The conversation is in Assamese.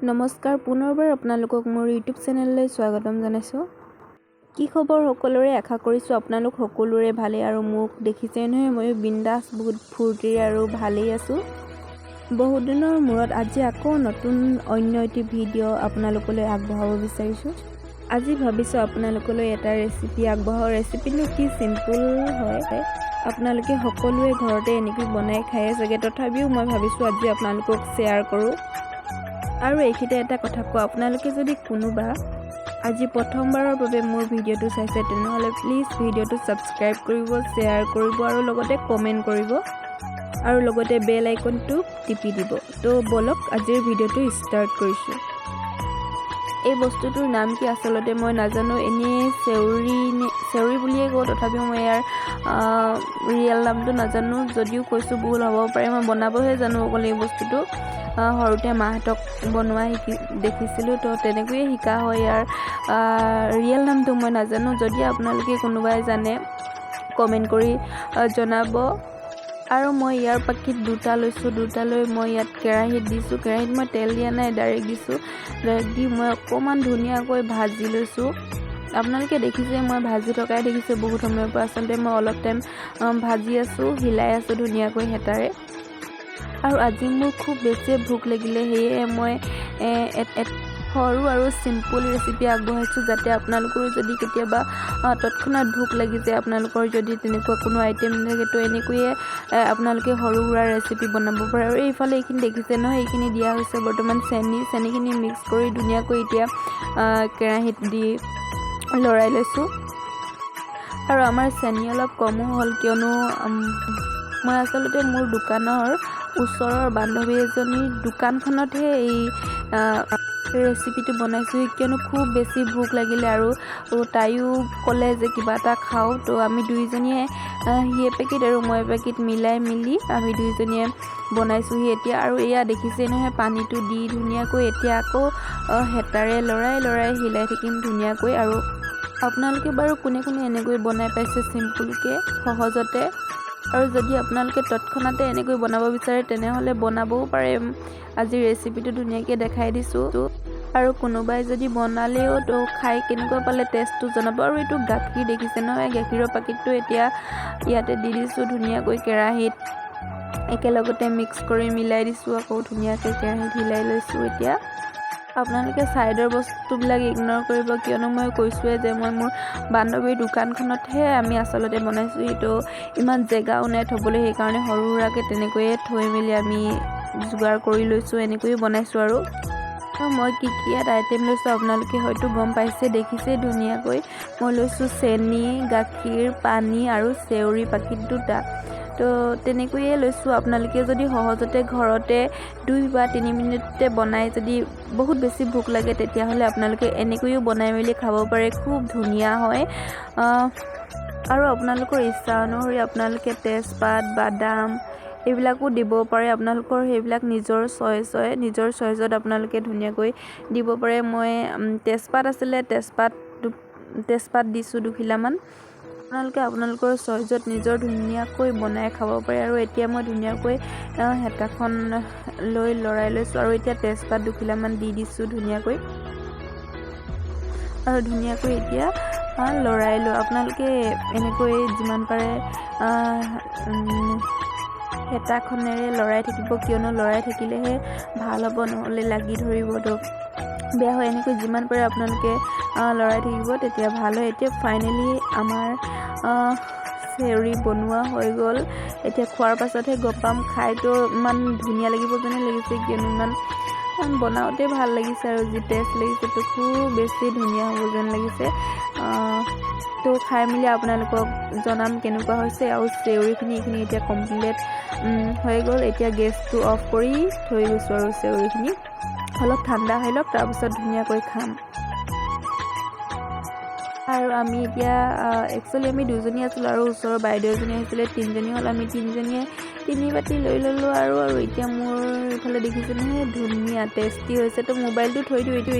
নমস্কাৰ পুনৰবাৰ আপোনালোকক মোৰ ইউটিউব চেনেললৈ স্বাগতম জনাইছোঁ। কি খবৰ সকলোৰে, আশা কৰিছোঁ আপোনালোক সকলোৰে ভালেই আৰু মোক দেখিছে নহয় মই বিন্দাছ বহুত ফূৰ্তিৰে আৰু ভালেই আছোঁ। বহুত দিনৰ মূৰত আজি আকৌ নতুন অন্য এটি ভিডিঅ' আপোনালোকলৈ আগবঢ়াব বিচাৰিছোঁ। আজি ভাবিছোঁ আপোনালোকলৈ এটা ৰেচিপি আগবঢ়াওঁ। ৰেচিপিটো কি চিম্পুল হয়, আপোনালোকে সকলোৱে ঘৰতে এনেকৈ বনাই খায়ে চাগে, তথাপিও মই ভাবিছোঁ আজি আপোনালোকক শ্বেয়াৰ কৰোঁ। আৰু এইখিনিতে এটা কথা কওঁ, আপোনালোকে যদি কোনোবা আজি প্ৰথমবাৰৰ বাবে মোৰ ভিডিঅ'টো চাইছে তেনেহ'লে প্লিজ ভিডিঅ'টো ছাবস্ক্ৰাইব কৰিব, শ্বেয়াৰ কৰিব আৰু লগতে কমেণ্ট কৰিব আৰু লগতে বেল আইকনটো টিপি দিব। তো বলক আজিৰ ভিডিঅ'টো ষ্টাৰ্ট কৰিছোঁ। এই বস্তুটোৰ নাম কি আচলতে মই নাজানো, এনেই চেউৰি বুলিয়ে কওঁ, তথাপিও মই ইয়াৰ ৰিয়েল নামটো নাজানো। যদিও কৈছোঁ ভুল হ'ব পাৰে, মই বনাবহে জানো অকল এই বস্তুটো। সৰুতে মাহঁতক বনোৱা দেখিছিলোঁ, তো তেনেকৈয়ে শিকা হয়। ইয়াৰ ৰিয়েল নামটো মই নাজানো, যদি আপোনালোকে কোনোবাই জানে কমেণ্ট কৰি জনাব। আৰু মই ইয়াৰ পাকিট দুটা লৈছোঁ, দুটা লৈ মই ইয়াত কেৰাহীত দিছোঁ। কেৰাহীত মই তেল দিয়া নাই, ডাইৰেক্ট দিছোঁ। ডাইৰেক্ট দি মই অকণমান ধুনীয়াকৈ ভাজি লৈছোঁ। আপোনালোকে দেখিছে মই ভাজি থকাই দেখিছে বহুত সময়ৰ পৰা। আচলতে মই অলপ টাইম ভাজি আছোঁ, হিলাই আছোঁ ধুনীয়াকৈ হেতাৰে। আৰু আজি মোৰ খুব বেছি ভোক লাগিলে, সেয়ে মই সৰু আৰু চিম্পুল ৰেচিপি আগবঢ়াইছোঁ, যাতে আপোনালোকৰো যদি কেতিয়াবা তৎক্ষণাত ভোক লাগি যায়, আপোনালোকৰ যদি তেনেকুৱা কোনো আইটেম নাথাকে, তো এনেকৈয়ে আপোনালোকে সৰু সুৰা ৰেচিপি বনাব পাৰে। আৰু এইফালে এইখিনি দেখিছে নহয়, এইখিনি দিয়া হৈছে বৰ্তমান চেনিখিনি মিক্স কৰি ধুনীয়াকৈ এতিয়া কেৰাহীত দি লৰাই লৈছোঁ। আৰু আমাৰ চেনি অলপ কমো হ'ল, কিয়নো মই আচলতে মোৰ দোকানৰ ওচৰৰ বান্ধৱী এজনীৰ দোকানখনতহে এই ৰেচিপিটো বনাইছোঁ, কিয়নো খুব বেছি ভোক লাগিলে আৰু তাইও ক'লে যে কিবা এটা খাওঁ। তো আমি দুইজনীয়ে সি এপেকেট আৰু মই এপেকেট মিলাই মিলি আমি দুইজনীয়ে বনাইছোঁহি এতিয়া। আৰু এয়া দেখিছে নহয়, পানীটো দি ধুনীয়াকৈ এতিয়া আকৌ হেতাৰে লৰাই হিলাই থাকিম ধুনীয়াকৈ। আৰু আপোনালোকে বাৰু কোনে কোনে এনেকৈ বনাই পাইছে চিম্পুলকৈ সহজতে। আৰু যদি আপোনালোকে তৎক্ষণাতে এনেকৈ বনাব বিচাৰে তেনেহ'লে বনাবও পাৰে। আজি ৰেচিপিটো ধুনীয়াকৈ দেখাই দিছোঁ। আৰু কোনোবাই যদি বনালেও তো খাই কেনেকুৱা পালে টেষ্টটো জনাব। আৰু এইটো গাখীৰ দেখিছে নহয়, গাখীৰৰ পাকেটটো এতিয়া ইয়াতে দি দিছোঁ ধুনীয়াকৈ কেৰাহীত, একেলগতে মিক্স কৰি মিলাই দিছোঁ। আকৌ ধুনীয়াকৈ কেৰাহীত হিলাই লৈছোঁ। এতিয়া আপোনালোকে ছাইডৰ বস্তুবিলাক ইগন'ৰ কৰিব, কিয়নো মই কৈছোঁৱে যে মই মোৰ বান্ধৱীৰ দোকানখনতহে আমি আচলতে বনাইছোঁ। সেইটো ইমান জেগাও নাই থ'বলৈ, সেইকাৰণে সৰু সুৰাকৈ তেনেকৈয়ে থৈ মেলি আমি যোগাৰ কৰি লৈছোঁ, এনেকৈয়ে বনাইছোঁ। আৰু মই কি ইয়াত আইটেম লৈছোঁ আপোনালোকে হয়তো গম পাইছে, দেখিছে ধুনীয়াকৈ। মই লৈছোঁ চেনি, গাখীৰ, পানী আৰু চেউৰি পাকিট দুটা। তো তেনেকৈয়ে লৈছোঁ। আপোনালোকে যদি সহজতে ঘৰতে 2 বা 3 মিনিটতে বনাই যদি বহুত বেছি ভোক লাগে, তেতিয়াহ'লে আপোনালোকে এনেকৈও বনাই মেলি খাব পাৰে, খুব ধুনীয়া হয়। আৰু আপোনালোকৰ ইচ্ছা অনুসৰি আপোনালোকে তেজপাত, বাদাম এইবিলাকো দিব পাৰে। আপোনালোকৰ সেইবিলাক নিজৰ চইচ হয়, নিজৰ চইচত আপোনালোকে ধুনীয়াকৈ দিব পাৰে। মই তেজপাত আছিলে, তেজপাত দিছোঁ 2 খিলামান। আপোনালোকে আপোনালোকৰ চইচত নিজৰ ধুনীয়াকৈ বনাই খাব পাৰে। আৰু এতিয়া মই ধুনীয়াকৈ হেতাখন লৈ লৰাই লৈছোঁ। আৰু এতিয়া তেজপাত 2 খিলামান দি দিছোঁ ধুনীয়াকৈ। আৰু ধুনীয়াকৈ এতিয়া লৰাই লৈ আপোনালোকে এনেকৈ যিমান পাৰে হেতাখনেৰে লৰাই থাকিব, কিয়নো লৰাই থাকিলেহে ভাল হ'ব, নহ'লে লাগি ধৰিবতো বেয়া হয়। এনেকৈ যিমান পাৰে আপোনালোকে লৰাই থাকিব, তেতিয়া ভাল হয়। এতিয়া ফাইনেলি আমাৰ চেউৰি বনোৱা হৈ গ'ল। এতিয়া খোৱাৰ পাছতহে গম পাম, খাইতো ইমান ধুনীয়া লাগিব যেনে লাগিছে, কিয়নো ইমান বনাওঁতে ভাল লাগিছে আৰু যি টেষ্ট লাগিছে, তো খুব বেছি ধুনীয়া হ'ব যেন লাগিছে। তো খাই মেলি আপোনালোকক জনাম কেনেকুৱা হৈছে। আৰু চেউৰিখিনি এইখিনি এতিয়া কমপ্লিট হৈ গ'ল। এতিয়া গেছটো অফ কৰি থৈ গৈছোঁ আৰু চেউৰিখিনি অলপ ঠাণ্ডা হৈ লওক, তাৰপিছত ধুনীয়াকৈ খাম। আৰু আমি এতিয়া একচুৱেলি আমি 2জনী আছিলোঁ আৰু ওচৰৰ বাইদেউ এজনী আহিছিলে, 3জনী হ'ল। আমি 3জনীয়ে 3 বাতি লৈ ল'লোঁ। আৰু এতিয়া মোৰ এইফালে দেখিছোঁ নহয় ধুনীয়া টেষ্টি হৈছে। তো মোবাইলটো থৈ দিওঁ, এইটো